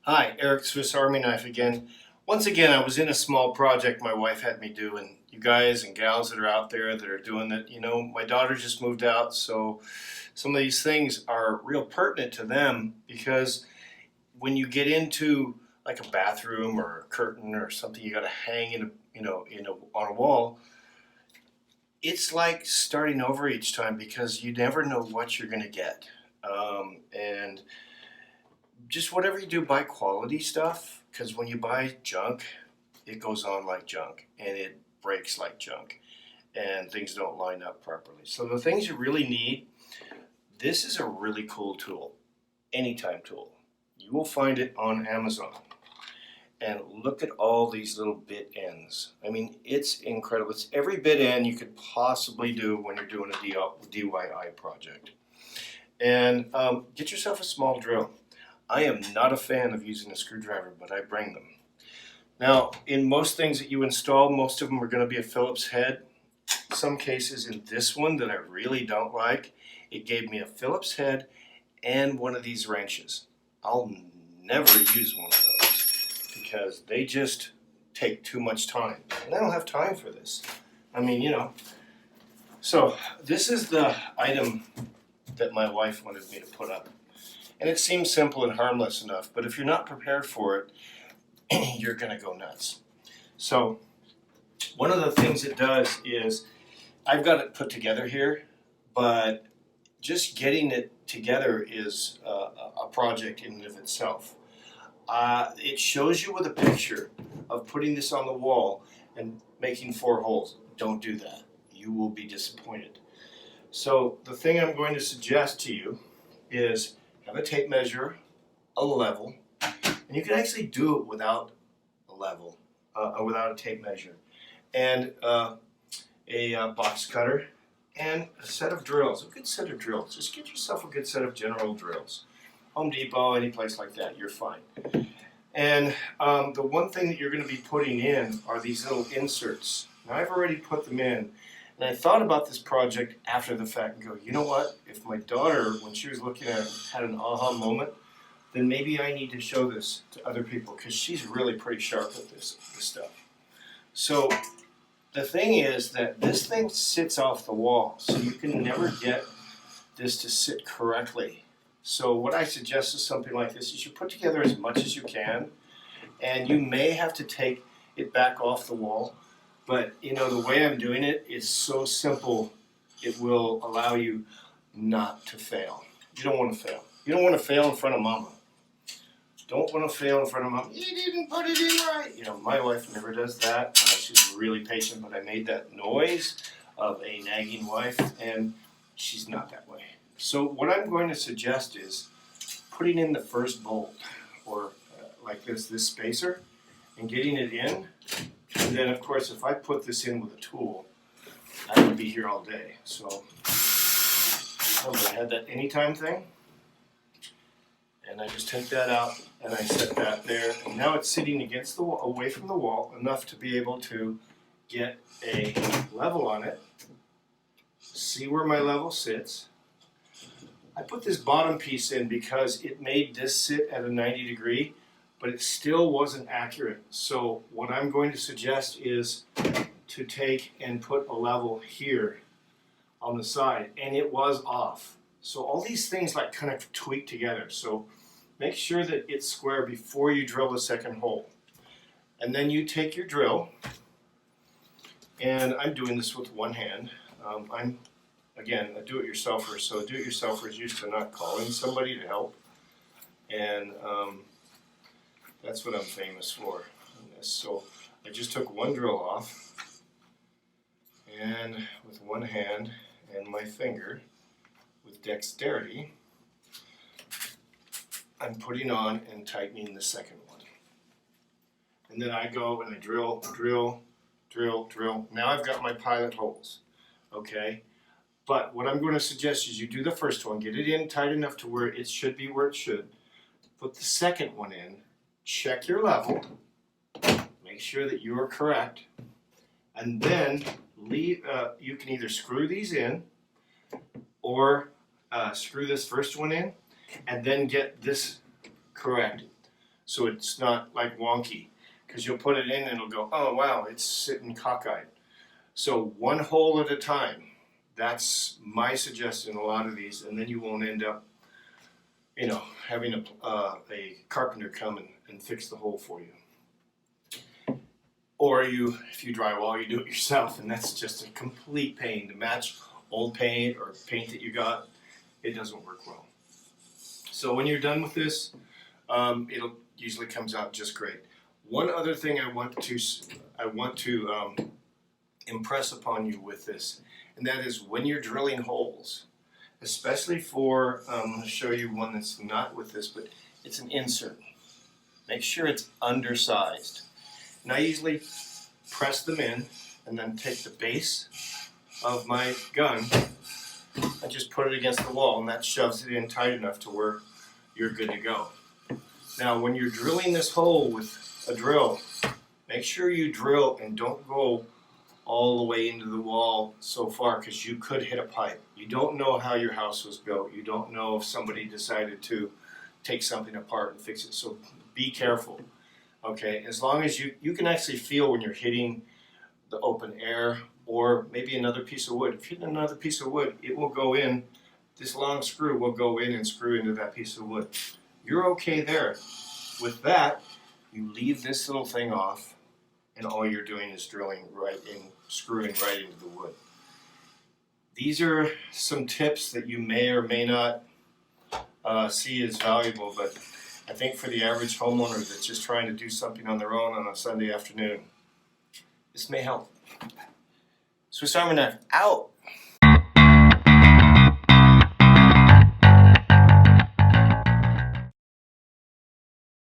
Hi, Eric Swiss Army Knife again. Once again, I was in a small project my wife had me do, and you guys and gals that are out there that are doing it, my daughter just moved out, so some of these things are real pertinent to them because when you get into like a bathroom or a curtain or something you got to hang on a wall, it's like starting over each time because you never know what you're going to get. And just whatever you do, buy quality stuff because when you buy junk, it goes on like junk and it breaks like junk and things don't line up properly. So the things you really need, this is a really cool tool, anytime tool. You will find it on Amazon. And look at all these little bit ends. I mean, it's incredible. It's every bit end you could possibly do when you're doing a DIY project. And get yourself a small drill. I am not a fan of using a screwdriver, but I bring them. Now, in most things that you install, most of them are going to be a Phillips head. Some cases in this one that I really don't like, it gave me a Phillips head and one of these wrenches. I'll never use one of those because they just take too much time. And I don't have time for this. I mean, So this is the item that my wife wanted me to put up. And it seems simple and harmless enough, but if you're not prepared for it, you're going to go nuts. So one of the things it does is I've got it put together here, but just getting it together is a project in and of itself. It shows you with a picture of putting this on the wall and making 4 holes. Don't do that. You will be disappointed. So the thing I'm going to suggest to you is have a tape measure, a level, and you can actually do it without a level, without a tape measure, and a box cutter, and a set of drills, a good set of drills. Just get yourself a good set of general drills. Home Depot, any place like that, you're fine. And the one thing that you're going to be putting in are these little inserts. Now I've already put them in. And I thought about this project after the fact and go, you know what? If my daughter, when she was looking at it, had an aha moment, then maybe I need to show this to other people because she's really pretty sharp with this stuff. So the thing is that this thing sits off the wall, so you can never get this to sit correctly. So what I suggest is something like this is you put together as much as you can, and you may have to take it back off the wall. But, the way I'm doing it is so simple, it will allow you not to fail. You don't want to fail. You don't want to fail in front of mama. Don't want to fail in front of mama. You didn't put it in right. My wife never does that. She's really patient, but I made that noise of a nagging wife, and she's not that way. So what I'm going to suggest is putting in the first bolt, or like this spacer, and getting it in. And then, of course, if I put this in with a tool, I would be here all day. So I had that anytime thing, and I just take that out and I set that there. And now it's sitting against the wall, away from the wall, enough to be able to get a level on it. See where my level sits. I put this bottom piece in because it made this sit at a 90 degree. But it still wasn't accurate. So what I'm going to suggest is to take and put a level here on the side, and it was off. So all these things like kind of tweak together. So make sure that it's square before you drill the second hole. And then you take your drill, and I'm doing this with one hand. I'm, again, a do-it-yourselfer, so a do-it-yourselfer is used to not calling somebody to help. And that's what I'm famous for on this. So I just took one drill off, and with one hand and my finger, with dexterity, I'm putting on and tightening the second one. And then I go and I drill, drill, drill, drill. Now I've got my pilot holes, okay? But what I'm going to suggest is you do the first one, get it in tight enough to where it should be where it should. Put the second one in. Check your level, make sure that you are correct, and then you can either screw these in or screw this first one in and then get this corrected. so it's not like wonky. Because you'll put it in and it'll go, oh wow, it's sitting cockeyed. So one hole at a time. That's my suggestion in a lot of these, and then you won't end up, having a carpenter come and fix the hole for you. Or if you drywall, you do it yourself, and that's just a complete pain to match old paint or paint that you got. It doesn't work well. So when you're done with this, it'll usually comes out just great. One other thing I want to impress upon you with this, and that is when you're drilling holes, especially for, I'm going to show you one that's not with this, but it's an insert. Make sure it's undersized. And I usually press them in and then take the base of my gun and just put it against the wall, and that shoves it in tight enough to where you're good to go. Now when you're drilling this hole with a drill, make sure you drill and don't go all the way into the wall so far, because you could hit a pipe. You don't know how your house was built. You don't know if somebody decided to take something apart and fix it. So be careful. Okay, as long as you can actually feel when you're hitting the open air or maybe another piece of wood. If you hit another piece of wood, it will go in, this long screw will go in and screw into that piece of wood. You're okay there. With that, you leave this little thing off, and all you're doing is drilling right in, screwing right into the wood. These are some tips that you may or may not see as valuable, but I think for the average homeowner that's just trying to do something on their own on a Sunday afternoon, this may help. Swiss Army knife out.